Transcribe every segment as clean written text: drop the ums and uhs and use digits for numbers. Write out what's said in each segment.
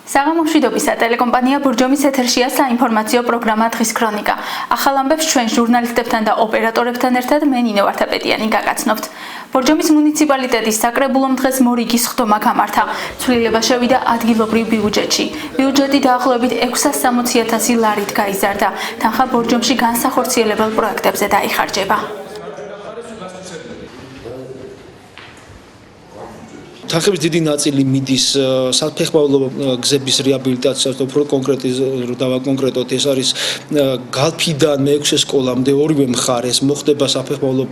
საღამომშვიდობისა ტელეკომპანია ბურჯომის ეთერშია საინფორმაციო პროგრამა დღის ქრონიკა. ახალ ამბებს ჩვენ ჟურნალისტებთან და ოპერატორებთან ერთად მე ნინო ვარდაპეტიანი გაგაცნობთ. ბურჯომის მუნიციპალიტეტის საკრებულომ დღეს მორიგის ხდომა გამართა. ცვლილება შევიდა ადგილობრივ ბიუჯეტში. ბიუჯეტი დაახლოებით 660,000 ლარით გაიზარდა. თანხა ბურჯომში განსახორციელებელ პროექტებზე დაიხარჯება. თანხების დიდი ნაწილი მიდის საფეხმავლო გზების რეაბილიტაციას, უფრო კონკრეტულად ეს არის გალფიდან მე-6 სკოლამდე ორივე მხარეს მოხდება საფეხმავლო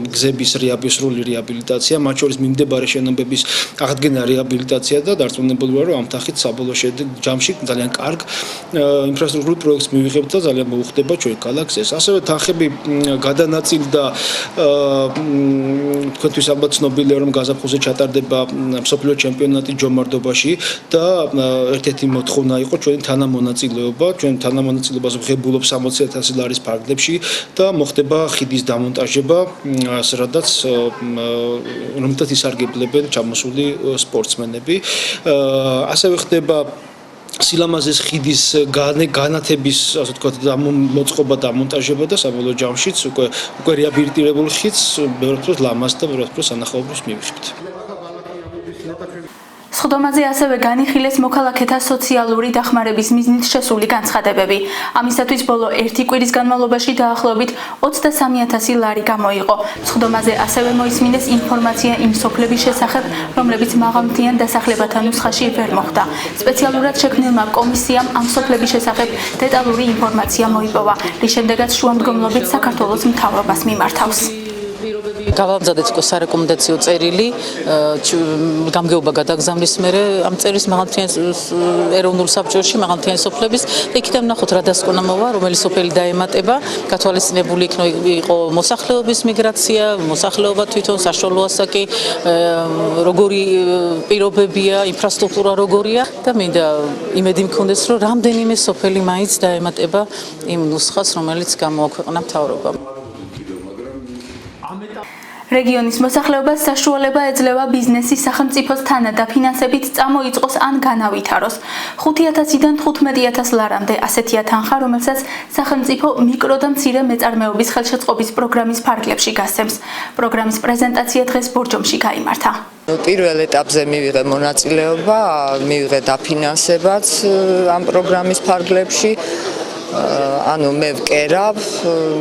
გზების სრული რეაბილიტაცია, მათ შორის მიმდებარე შენობების აღდგენა რეაბილიტაცია და დარწმუნებულია, რომ ამ თანხით საბოლოო ჯამში ძალიან კარგ ინფრასტრუქტურულ პროექტს მივიღებთ და ძალიან მოუხდება ჩვენ ქალაქს ეს. ასევე თანხები გადანაწილდა თქვენთვის ალბათ ცნობილია, რომ გაზაფხულზე ჩატარდება მსოფლიო ჩემპიონატი ჯომარდობაში და ერთ-ერთი მოთხოვნა იყო ჩვენი თანამონაწილეობა. ჩვენ თანამონაწილეობას ვღებულობ 60,000 ლარის ფარგლებში და მოხდება ხიდის დამონტაჟება, სადაც რომელთაც ისარგებლებენ ჩამოსული სპორტსმენები. ასევე ხდება სილამაზეს ხიდის განათების, ასე ვთქვათ, მოწყობა და მონტაჟება და საბოლოო ჯამშიც უკვე რეაბილიტირებულ ხიდს ბევრ დროს ლამაზ და ბევრ დროს სანახაობრივს მივიღებთ. სხდომაზე ასევე განიხილეს მოქალაქეთა სოციალური დახმარების მიზნით შესული განცხადებები. ამისათვის ბოლო 1 კვირის განმავლობაში დაახლოებით 23,000 ლარი გამოიყო. სხდომაზე ასევე მოისმინეს ინფორმაცია იმ სოფლების შესახებ, რომლებიც მაღალმთიან დასახლებათა ნუსხაში ვერ მოხვდა. სპეციალურად შექმნილმა კომისიამ ამ სოფლების შესახებ დეტალური ინფორმაცია მოიპოვა, რის შემდეგაც შუამდგომლობით საქართველოს მთავრობას მიმართავს. გავამზადეთ სარეკომენდაციო წერილი, გამგეობა გადაგზავნის მერე ამ წერილს მაღალმთიან ეროვნულ საბჭოში მაღალმთიანი სოფლების და იქიდან ვნახოთ რა დასკვნა მოვა, რომელი სოფელი დაემატება, გათვალისწინებული იყო მოსახლეობის მიგრაცია, მოსახლეობა თვითონ საშუალო ასაკი, როგორი პირობებია, ინფრასტრუქტურა როგორია და მინდა იმედი მქონდეს, რომ რამდენიმე სოფელი მაინც დაემატება იმ ნუსხას, რომელიც გამოაქვეყნა მთავრობამ. რეგიონის მოსახლეობას საშუალება ეძლევა ბიზნესის სახელმწიფოს თანადაფინანსებით წამოიწყოს ან განავითაროს. 5,000-დან 15,000 ლარამდე ასეთია თანხა, რომელსაც სახელმწიფო მიკრო და მცირე მეწარმეობის ხელშეწყობის პროგრამის ფარგლებში გასცემს. პროგრამის პრეზენტაცია დღეს ბურჯომში გაიმართა. პირველ ეტაპზე მივიღე მონაწილეობა, მივიღე დაფინანსებაც ამ პროგრამის ფარგლებში. ანუ მე ვკერავ,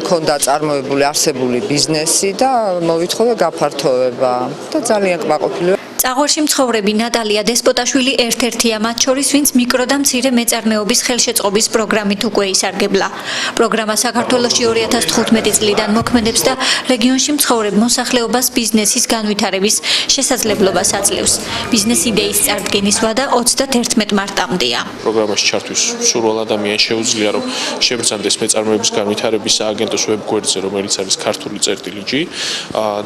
მქონდა წარმოებული არსებული ბიზნესი და მოვითხოვე გაფართოება და ძალიან კმაყოფილი. წაღვარში მცხოვრები ნატალია დესპოტაშვილი ერთ-ერთია მათ შორის, ვინც მიკრო და მცირე მეწარმეობის ხელშეწყობის პროგრამით უკვე ისარგებლა. პროგრამა საქართველოში 2015 წლიდან მოქმედებს და რეგიონში მცხოვრებ მოსახლეობას ბიზნესის განვითარების შესაძლებლობას აძლევს. ბიზნეს იდეის წარდგენის ვადა 31 მარტამდეა. პროგრამაში ჩართვის სრულ ადამიანს შეუძლია, რომ შებრძანდეს მეწარმეობის განვითარების სააგენტოს ვებგვერდზე, რომელიც არის ქართული წერტილი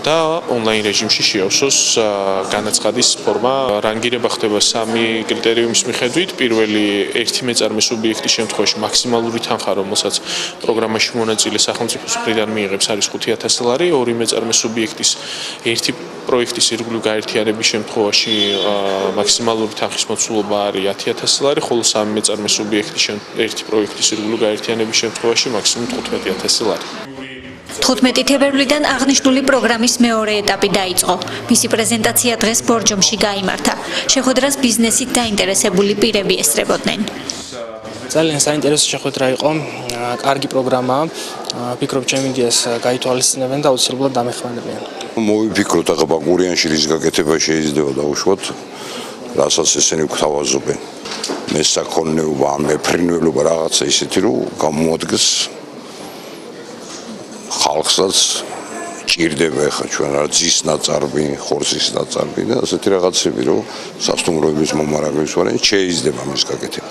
და ონლაინ რეჟიმში შეავსოს განაცხადის ფორმა. რანგირება ხდება 3 კრიტერიუმის მიხედვით. პირველი, ერთი მეწარმე სუბიექტის შემთხვევაში მაქსიმალური თანხა, რომელსაც პროგრამაში მონაწილე სახელმწიფოს მხრიდან მიიღებს, არის 5,000 ლარი. ორი მეწარმე სუბიექტის ერთი პროექტის ირგვლივ გაერთიანების შემთხვევაში მაქსიმალური თანხის მოცულობა არის 10,000 ლარი, ხოლო 3 მეწარმე სუბიექტის ერთი პროექტის ირგვლივ გაერთიანების შემთხვევაში მაქსიმუმ 15,000 ლარი. 15 თებერვლიდან აღნიშნული პროგრამის მეორე ეტაპი დაიწყო. მისი პრეზენტაცია დღეს ბურჯომში გაიმართა. შეხვედრას ბიზნესით დაინტერესებული პირები ესწრებოდნენ. ძალიან საინტერესო შეხვედრა იყო, კარგი პროგრამაა. ვფიქრობ, ჩემი იდეას გაითვალისწინებენ და აუცილებლად დამეხმარებიან. მოვიფიქროთ, ახლა გურიანში რის გაკეთება შეიძლება დაუშვოთ, რასაც ესენი გვთავაზობენ. მესაქონლეობა, მეფრინველობა რაღაცა ისეთი, რომ გამოადგეს ხალხსაც ჭირდება ახლა ჩვენ რა ძის ნაწარმი, ხორცის ნაწარმი და ასეთი რაღაცები, რომ სასტუმროების მომარაგების ვარიანტი შეიძლება მის გაკეთება.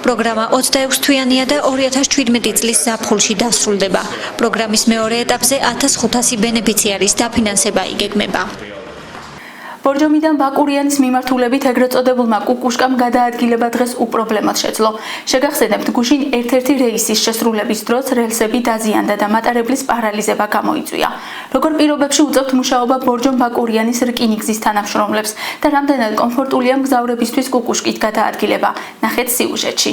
პროგრამა 26 თვიანია და 2017 წლის ზაფხულში დასრულდება. პროგრამის მეორე ეტაპზე 1500 ბენეფიციარის დაფინანსება იგეგმება. ბორჯომიდან ბაკურიანის მიმართულებით ეგრეთ წოდებულმა კუკუშკამ გადაადგილება დღეს უპრობლემოდ შეძლო. შეგახსენებთ, გუშინ ერთ-ერთი რეისის შესრულების დროს რელსები დაზიანდა და მატარებლის პარალიზება გამოიწვია. როგორ პირობებში უწევთ მუშაობა ბორჯომ-ბაკურიანის რკინიგზის თანამშრომლებს და რამდენად კომფორტულია მგზავრებისთვის კუკუშკით გადაადგილება? ნახეთ სიუჟეტში.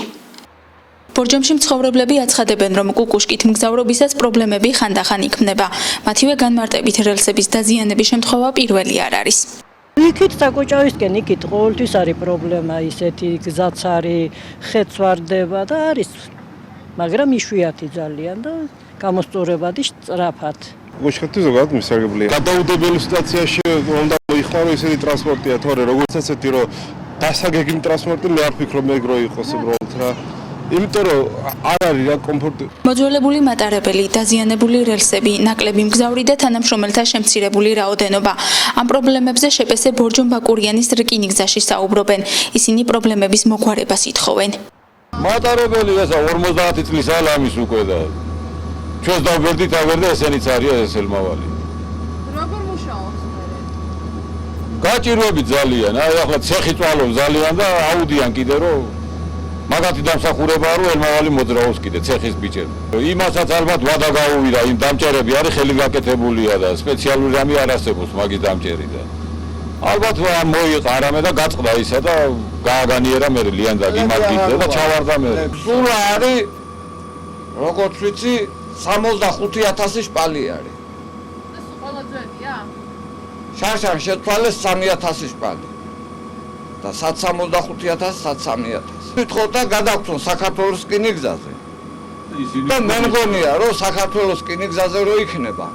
ბორჯომში მცხოვრებლები აცხადებენ, რომ კუკუშკით მგზავრობისას პრობლემები ხანდახან იქმნება. მათივე განმარტებით რელსების დაზიანების შემთხვევა პირველი არ არის. იქით საკოჭავისკენ იქით ყოველთვის არის პრობლემა ისეთი გზაც არის, ხეც ვარდება და არის, მაგრამ იშვიათი ძალიან და გამოსწორებადი სწრაფად. კუკუშკი ზოგადად მისარგებლეა. გადაუდებელი სიტუაციაში უნდა მოიხმარო ისეთი ტრანსპორტია, თორე როგორც ესეთი რომ დასაგეგმი ტრანსპორტი მე არ ვფიქრობ მეგრო იყოს უბრალოდ რა. იმიტომ რომ არ არის რა კომფორტი. მოძველებული მატარებელი, დაზიანებული რელსები, ნაკლები მგზავრი და თანამშრომელთა შემცირებული რაოდენობა. ამ პრობლემებზე შეპესე ბორჯომ-ბაკურიანის რკინიგზაში საუბრობენ. ისინი პრობლემების მოგვარებას ითხოვენ. მატარებელი ესა 50 წლის ალამის უკვე და ჩვენს დავბერდით აღარ და ესენიც არის ესელმავალი. როგორ მუშაობს? გაჭირვები ძალიან, აი ახლა ცეხი წვალობს ძალიან და აუდიან კიდე რომ მაგათი დამსახურებაა რომ ელმავალი მოძრაობს კიდე ცეხის ბიჭები. იმასაც ალბათ ვადა გაუვირა, იმ დამჭერები არის ხელი გაკეთებულია და სპეციალური რამე არ არსებობს მაგის დამჭერი და ალბათ მოიყარამე და გაწყდა ისა და გააგანიერა მე ლიანდაგ იმ ადგილზე და ჩავარდა მე. სულ არის როგორც ვიცი 65,000 შპალი არის. ეს ყველა ძვებია? შარშან შეცვალეს 3,000 შპალი. და 65,000 ვთხოვთ და გადაგწონ საქართველოს რკინიგზაზე. და მე მგონია რომ საქართველოს რკინიგზაზე რო იქნება.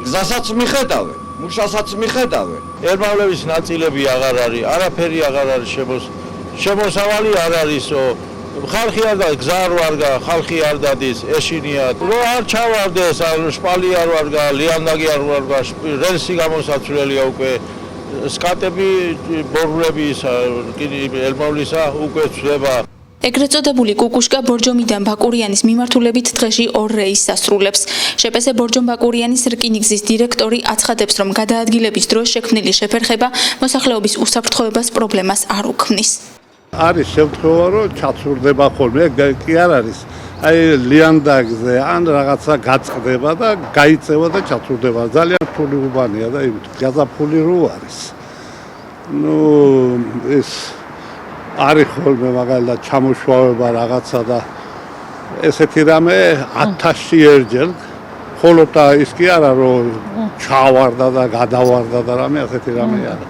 გზასაც მიხედავენ, მუშასაც მიხედავენ. ელმავლების ნაწილები აღარ არის, არაფერი აღარ არის შემოსავალი არ არისო. ხალხი არ და გზა არ ვარგა, ხალხი არ დადის, ეშინიათ. რო არ ჩავარდეს, შპალი არ ვარგა, ლიანდაგი არ ვარგა, რელსი გამოსაცვლელია უკვე. სკატები, ბორულები, ელმავლისა უკვე ცვლება. ეგრეთ წოდებული კუკუშკა ბორჯომიდან ბაკურიანის მიმართულებით დღეში 2 რეისს ასრულებს. შეპესე ბორჯომ-ბაკურიანის რკინიგზის დირექტორი აცხადებს, რომ გადაადგილების დროს შექმნილი შეფერხება მოსახლეობის უსაფრთხოებას პრობლემას არ უქმნის. არის შემთხვევა, რომ ჩაცურდება ხოლმე, კი არ არის. აი ლიანდაგზე ან რაღაცა გაწყდება და გაიწევა და ჩაცურდება. ძალიან რთული უბანია და იმით გაზაფხული რო არის. ეს არის ხოლმე მაგალითად ჩამოშვალება რაღაცა და ესეთი რამე 1000-ში ერჯერ, ხოლო და ის კი არა რომ ჩავარდა და გადავარდა და რამე ასეთი რამე არა.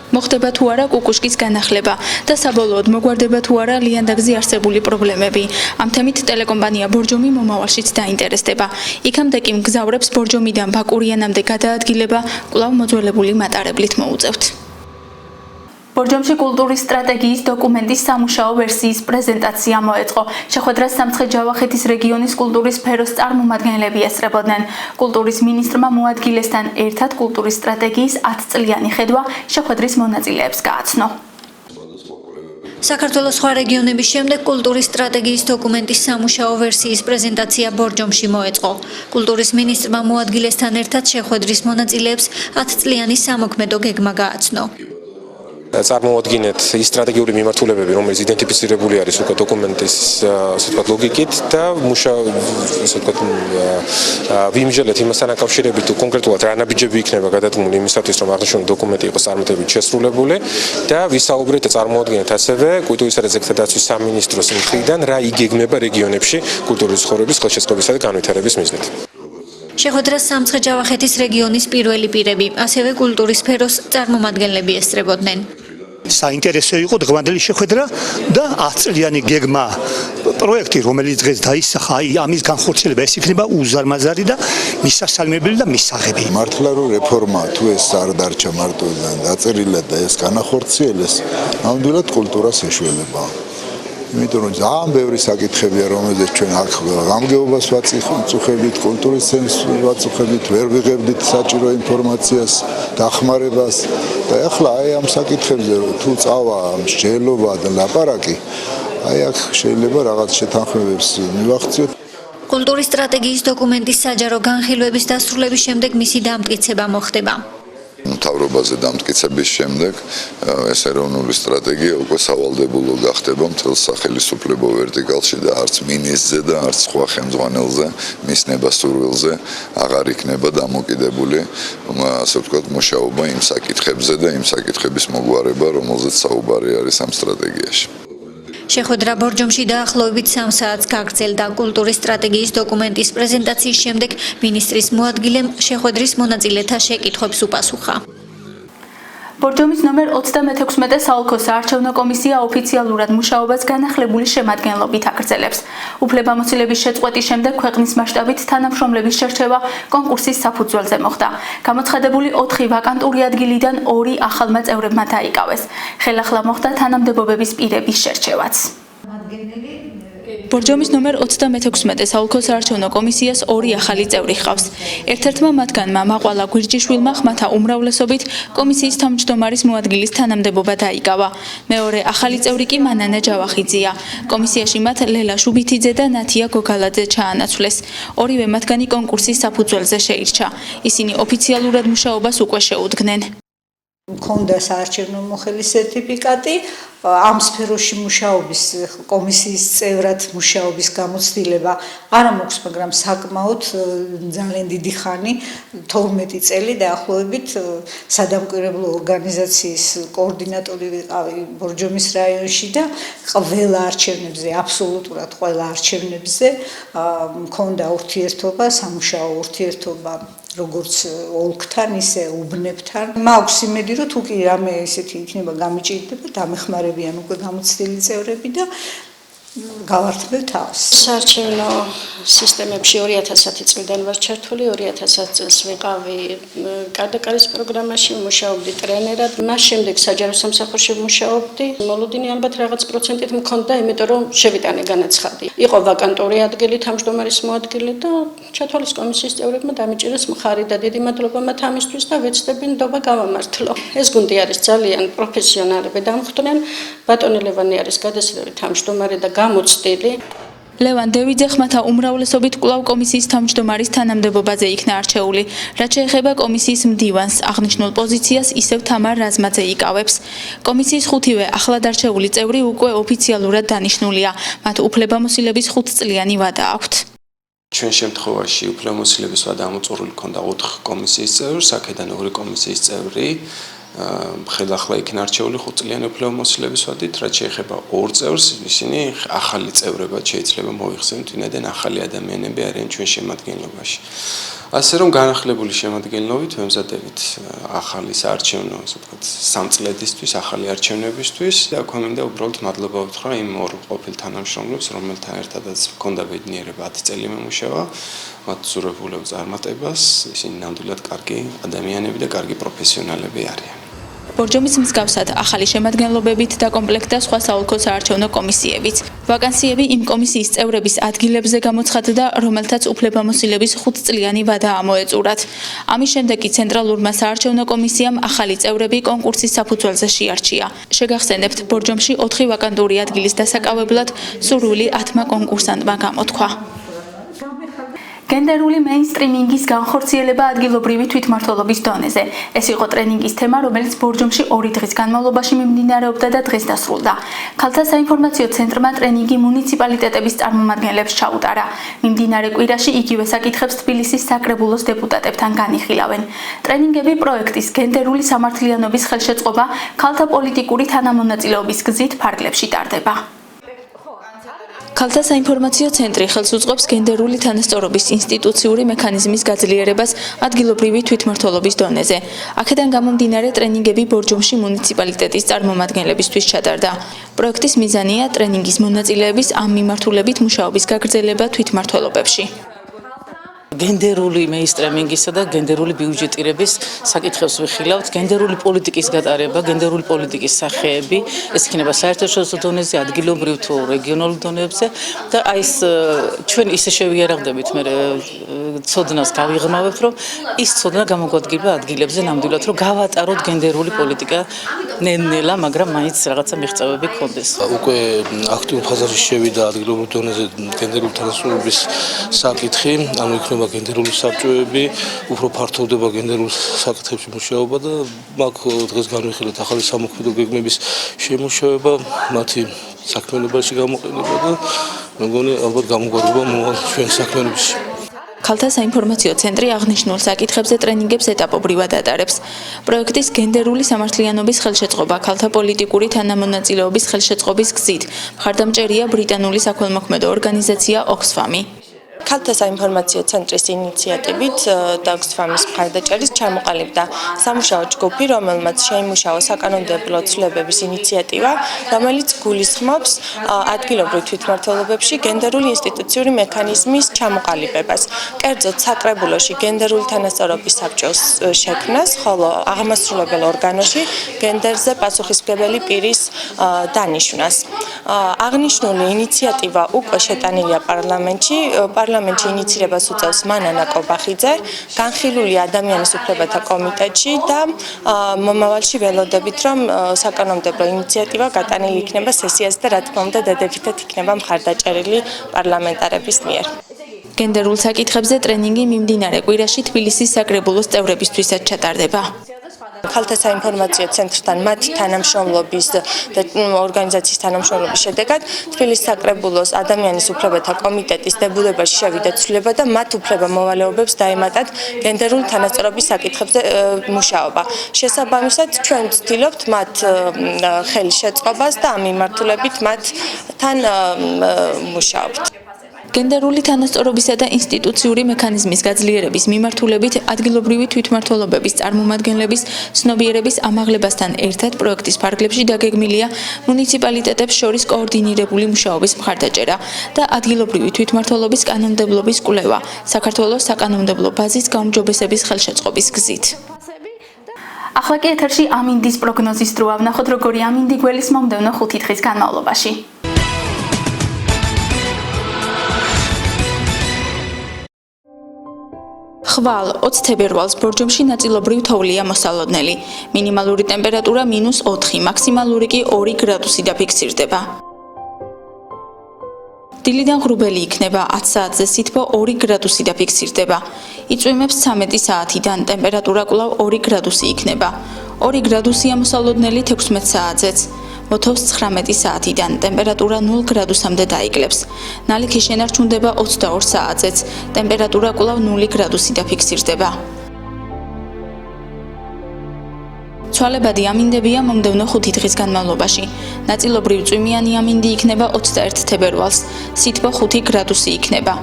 მოხდება თუ არა კუკუშკის განახლება და საბოლოოდ მოგვარდება თუ არა ლიანდაგზე არსებული პრობლემები. ამ თემით ტელეკომპანია ბორჯომი მომავალშიც დაინტერესდება. იქამდე კი მგზავრებს ბორჯომიდან ბაკურიანამდე გადაადგილება კვლავ მოძველებული მატარებლით მოუწევთ. ბორჯომში კულტურის სტრატეგიის დოკუმენტის სამუშაო ვერსიის პრეზენტაცია მოეწყო. შეხვედრას სამცხე-ჯავახეთის რეგიონის კულტურის სფეროს წარმომადგენლები ესწრებოდნენ. კულტურის მინისტრმა მოადგილესთან ერთად კულტურის სტრატეგიის 10 წლიანი ხედვა შეხვედრის მონაწილეებს გააცნო. საქართველოს სხვა რეგიონების შემდეგ კულტურის სტრატეგიის დოკუმენტის სამუშაო ვერსიის პრეზენტაცია ბორჯომში მოეწყო. კულტურის მინისტრმა მოადგილესთან ერთად შეხვედრის მონაწილეებს 10 წლიანი სამოქმედო გეგმა გააცნო. წარმოუდგინეთ ის სტრატეგიული მიმართულებები, რომელიც იდენტიფიცირებული არის უკვე დოკუმენტის ლოგიკით და ვიმსჯელეთ იმასთან აკავშირებით თუ კონკრეტულად რა ნაბიჯები იქნება გადადგმული იმისათვის, რომ აღნიშნული დოკუმენტი იყოს წარმატებით შესრულებული და ვისაუბრეთ და წარმოუდგინეთ ასევე კულტურისა და ძეგლთა დაცვის სამინისტროს მხრიდან რა იგეგმება რეგიონებში კულტურის ცხოვრების ხელშეწყობისა და განვითარების მიზნით. შეხვედრას სამცხე-ჯავახეთის რეგიონის პირველი პირები, ასევე კულტურის სფეროს წარმომადგენლები ესწრებოდნენ. საინტერესო იყო დღევანდელი შეხვედრა და 10 წლიანი გეგმა პროექტი, რომელიც დღეს დაისახა, ამის განხორციელება ეს იქნება უზარმაზარი და მისასალმებელი და მისაღები. მართლა რომ რეფორმა თუ ეს არ დარჩა მარტო დაწერილად და ეს განახორციელეს, ნამდვილად კულტურას ეშველება. იმიტომ რომ ძალიან ბევრი საკითხებია, რომელზეც ჩვენ აქ გამგეობას ვაწუხებთ, კულტურის ცენტრს ვაწუხებთ, ვერ ვიღებდით საჭირო ინფორმაციას, დახმარებას და ახლა აი ამ საკითხებზე თუ წავა მსჯელობა და ლაპარაკი, აი აქ შეიძლება რაღაც შეთანხმებებს მივახციოთ. კულტურის სტრატეგიის დოკუმენტის საჯარო განხილვების დასრულების შემდეგ მისი დამტკიცება მოხდება. მთავრობაზე დამტკიცების შემდეგ ეს ეროვნული სტრატეგია უკვე სავალდებულო გახდება მთელს სახელმწიფო ვერტიკალში და არც მინისტრზე და არც სხვა ხელმძღვანელზე მის ნებასურველზე აღარ იქნება დამოკიდებული ასე ვთქვათ მუშაობა იმ საკითხებზე და იმ საკითხების მოგვარება, რომელზეც საუბარი არის ამ სტრატეგიაში. შეხვედრა ბორჯომში დაახლოებით 3 საათს გაგრძელდა. კულტურის სტრატეგიის დოკუმენტის პრეზენტაციის შემდეგ მინისტრის მოადგილემ შეხვედრის მონაწილეთა შეკითხვებს უპასუხა. ბორჯომის ნომერ 36 საოლქო საარჩევნო კომისია ოფიციალურად მუშაობას განახლებული შემადგენლობით აგრძელებს. უფლებამოსილების შეწყვეტის შემდეგ ქვეყნის მასშტაბით თანამშრომლების შერჩევა კონკურსის საფუძველზე მოხდა. გამოცხადებული 4 ვაკანტური ადგილიდან 2 ახალმა წევრებმა დაიკავეს. ხელახლა მოხდა თანამდებობების პირების შერჩევაც. ბორჯომის ნომერ 36 საოლქო საარჩევნო კომისიას 2 ახალი წევრი ჰყავს. ერთ-ერთმა მათგანმა მაყვალა გვირჯიშვილმა ხმათა უმრავლესობით კომისიის თავმჯდომარის მოადგილის თანამდებობა დაიკავა. მეორე ახალი წევრი კი მანანა ჯავახიძეა. კომისიაში მათ ლელა შუბითიძე და ნათია გოგალაძე ჩაანაცვლეს. ორივე მათგანი კონკურსის საფუძველზე შეირჩა. ისინი ოფიციალურად მუშაობას უკვე შეუდგნენ. მქონდა საარჩევნო მოხელის სერტიფიკატი, ამ სფეროში მუშაობის კომისიის წევრად მუშაობის გამოცდილება არ მაქვს, მაგრამ საკმაოდ ძალიან დიდი ხანი 12 წელი დაახლოებით სადამკვირვებლო ორგანიზაციის კოორდინატორი ვიყავი ბორჯომის რაიონში და ყველა არჩევნებზე, აბსოლუტურად ყველა არჩევნებზე მქონდა ურთიერთობა, სამუშაო ურთიერთობა როგორც ოლქთან, ისე უბნებთან. მაქვს იმედი, რომ თუ კი რამე ისეთი იქნება გამიჭირდება, დამეხმარებიან უკვე გამოცდილი წევრები და გავართმევ თავს. საარჩევნო სისტემებში 2010 წლიდან ვარ ჩართული, 2010 წელს ვიყავი კარდაკარის პროგრამაში, მუშაობდი ტრენერად. მას შემდეგ საჯარო სამსახურში მუშაობდი. მოლოდინი ალბათ რაღაც პროცენტით მქონდა, იმიტომ რომ შევიტანე განაცხადი. იყო ვაკანტური ადგილი, თავმჯდომარის მოადგილი და ჩათვალეს კომისიის წევრებმა დამიჭირეს მხარი და დიდი მადლობა მათ ამისთვის და ვეცდები ნდობა გავამართლო. ეს გუნდი არის ძალიან პროფესიონალები დამხვდნენ. ბატონი ლევანი არის გადასვლელი თავმჯდომარე და გამოცდილი. ლევან დევიძე ხმათა უმრავლესობით კვლავ კომისიის თავმჯდომარის თანამდებობაზე იქნა არჩეული. რაც შეეხება კომისიის მდივანს, აღნიშნულ პოზიციას ისევ თამარ რაზმაძე იკავებს. კომისიის 5-ვე ახლად არჩეული წევრი უკვე ოფიციალურად დანიშნულია. მათ უფლებამოსილების 5-წლიანი ვადა აქვთ. ჩვენ შემთხვევაში უფლებამოსილების ვადა ამოწურული ქონდა 4 კომისიის წევრს, აქედან 2 კომისიის წევრი ხელახლა იქნა არჩეული 5-წლიანი უფლებამოსილების ვადით, რაც შეეხება 2 წევრს, ისინი ახალი წევრებად შეიძლება მოიხსენოთ, ვინაიდან ახალი ადამიანები არიან ჩვენ შემადგენლობაში. ასე რომ განახლებული შემადგენლობით ვემზადებით ახალი საარჩევნო, ასე ვთქვათ, 3 წლედისთვის, ახალი არჩევნებისთვის და აქვე მინდა უბრალოდ მადლობა ვუთხრა იმ 2 ყოფილ თანამშრომლებს, რომელთან ერთადაც მქონდა ბედნიერება 10 წელი მემუშავა, მათ სურებულებ წარმატებას, ისინი ნამდვილად კარგი ადამიანები და კარგი პროფესიონალები არიან. ბორჯომის მსგავსად ახალი შემადგენლობებით დაკომპლექტდა სხვა საოლქო საარჩევნო კომისიებიც. ვაკანსიები იმ კომისიის წევრების ადგილებზე გამოცხადდა, რომელთაც უფლებამოსილების 5-წლიანი ვადა ამოეწურათ. ამის შემდეგ კი ცენტრალურმა საარჩევნო კომისიამ ახალი წევრები კონკურსის საფუძველზე შეარჩია. შეგახსენებთ, ბორჯომში 4 ვაკანტური ადგილის დასაკავებლად სურვილი 10 კონკურსანტმა გამოთქვა. გენდერული მეინსტრიმინგის განხორციელება ადგილობრივი თვითმმართველობის დონეზე. ეს იყო ტრენინგის თემა, რომელიც ბორჯომში 2 დღის განმავლობაში მიმდინარეობდა და დღეს დასრულდა. ქალთა საინფორმაციო ცენტრმა ტრენინგი მუნიციპალიტეტების წარმომადგენლებს ჩაუტარა. მიმდინარე კვირაში იგივე საკითხებს თბილისის საკრებულოს დეპუტატებთან განიხილავენ. ტრენინგები პროექტის გენდერული სამართლიანობის ხელშეწყობა ქალთა პოლიტიკური თანამონაწილეობის გზით ფარგლებში ტარდება. ქალთა საინფორმაციო ცენტრი ხელს უწყობს გენდერული თანასწორობის ინსტიტუციური მექანიზმის გაძლიერებას ადგილობრივი თვითმმართველობის დონეზე. აქედან გამომდინარე ტრენინგები ბორჯომში მუნიციპალიტეტის წარმომადგენლებისთვის ჩატარდა. პროექტის მიზანია ტრენინგის მონაწილეების ამ მიმართულებით მუშაობის გაგრძელება თვითმმართველობებში. გენდერული მეინსტრიმინგისა და გენდერული ბიუჯეტირების საკითხებს ვიხილავთ, გენდერული პოლიტიკის გატარება, გენდერული პოლიტიკის სახეები, ეს იქნება საერთაშორისო დონეზე, ადგილობრივ თუ რეგიონულ დონეებზე და აი ეს ჩვენ ისე შევიარაღდებით მე ცოდნას გავიღრმავებთ, რომ ის ცოდნა გამოგვადგება ადგილებზე ნამდვილად, რომ გავატაროთ გენდერული პოლიტიკა ნელ-ნელა, მაგრამ მაინც რაღაცა მიღწევები გქონდეს. უკვე აქტიურ ფაზაში შევიდა ადგილობრივ დონეზე გენდერული თანასწორობის საკითხი, ანუ იქნება გენდერული საბჭოები, უფრო ფართოვდება გენდერულ საკითხებში მუშაობა და მაგ დღეს განვიხილეთ ახალი სამოქმედო გეგმების შემუშავება, მათი საქმიანობაში გამოყენება და მეგონი ალბათ გამოგვარდება მოვალ ჩვენ საქმიანობაში. ქალთა საინფორმაციო ცენტრი აღნიშნულ საკითხებზე ტრენინგებს ეტაპობრივად ატარებს. პროექტის გენდერული სამართლიანობის ხელშეწყობა ქალთა პოლიტიკური თანამონაწილეობის ხელშეწყობის გზით მხარდამჭერია ბრიტანული საქველმოქმედო ორგანიზაცია Oxfam-ი. ქალთა საინფორმაციო ცენტრის ინიციატივით და Oxfam-ის მხარდაჭერით ჩამოყალიბდა სამუშაო ჯგუფი, რომელმაც შეიმუშავა საკანონმდებლო ცვლილებების ინიციატივა, რომელიც გულისხმობს ადგილობრივ თვითმმართველობებში გენდერული ინსტიტუციური მექანიზმის ჩამოყალიბებას. კერძოდ, საკრებულოში გენდერული თანასწორობის საბჭოს შექმნას, ხოლო აღმასრულებელ ორგანოში გენდერზე პასუხისმგებელი პირის დანიშვნას. აღნიშნული ინიციატივა უკვე შეტანილია პარლამენტში. პარლამენტში ინიცირებას უწევს მანანა კობახიძე, განხილული ადამიანის უფლებათა კომიტეტში და მომავალში ველოდებით, რომ საკანონმდებლო ინიციატივა გატანილი იქნება სესიაზე და რა თქმა უნდა დადებითად იქნება მხარდაჭერილი პარლამენტარების მიერ. გენდერულ საკითხებზე ტრენინგი მიმდინარე კვირაში თბილისის საკრებულოს წევრებისთვისაც ჩატარდება. ქალთა საინფორმაციო ცენტრთან მათ თანამშრომლობის და ორგანიზაციის თანამშრომლობის შედეგად თბილისის საკრებულოს ადამიანის უფლებათა კომიტეტის დებულებაში შევიდა ცვლილება და მათ უფლება-მოვალეობებს დაემატათ გენდერული თანასწორობის საკითხებზე მუშაობა. შესაბამისად, ჩვენ ვცდილობთ მათ ხელშეწყობას და ამ მიმართულებით მათთან მუშაობთ. გენდერული თანასწორობისა და ინსტიტუციური მექანიზმის გაძლიერების მიმართულებით ადგილობრივი თვითმმართველობების წარმომადგენლების ცნობიერების ამაღლებასთან ერთად პროექტის ფარგლებში დაგეგმილია მუნიციპალიტეტებს შორის კოორდინირებული მუშაობის მხარდაჭერა და ადგილობრივი თვითმმართველობის კანონმდებლობის კვლევა საქართველოს საკანონმდებლო ბაზის გაუმჯობესების ხელშეწყობის გზით. ახლა კი ეთერში ამინდის პროგნოზის დროა. ვნახოთ როგორი ამინდი გველის მომდევნო 5 დღის განმავლობაში. ხვალ 20 თებერვალს ბორჯომში ნაწილობრივ თოვლია მოსალოდნელი. მინიმალური ტემპერატურა -4, მაქსიმალური კი 2 გრადუსი დაფიქსირდება. დილიდან ღრუბელი იქნება 10 საათზე სითბო 2 გრადუსი დაფიქსირდება. იწვიმებს 13 საათიდან ტემპერატურა კვლავ 2 გრადუსი იქნება. 2 გრადუსია მოსალოდნელი 16 საათზეც. მოთოვს 19 საათიდან ტემპერატურა 0 გრადუსამდე დაიკლებს. ნალექი შენარჩუნდება 22 საათზეც. ტემპერატურა კვლავ 0 გრადუსი დაფიქსირდება. ცვალებადი ამინდებია მომდევნო 5 დღის განმავლობაში. ნაწილობრივ წვიმიანი ამინდი იქნება 21 თებერვალს. სითბო 5 გრადუსი იქნება.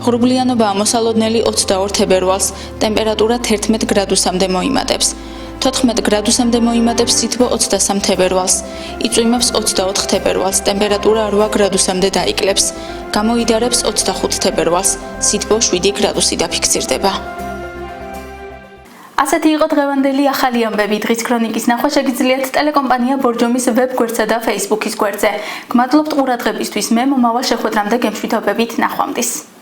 ღრუბლიანობაა მოსალოდნელი 22 თებერვალს. ტემპერატურა 11 გრადუსამდე მოიმატებს. 14 გრადუსამდე მოიმატებს სითბო 23 თებერვალს. იწვიმებს 24 თებერვალს. ტემპერატურა 8 გრადუსამდე დაიკლებს. გამოიდარებს 25 თებერვალს. სითბო 7 გრადუსი დაფიქსირდება. ასეთი იყო დღევანდელი ახალი ამბები. დღის ქრონიკის ნახვა შეგიძლიათ ტელეკომპანია ბორჯომის ვებ-გვერდსა და Facebook-ის გვერდზე. გმადლობთ ყურადღებისთვის. მე მომავალ შეხვედრამდე გემშვიდობებით. ნახვამდის.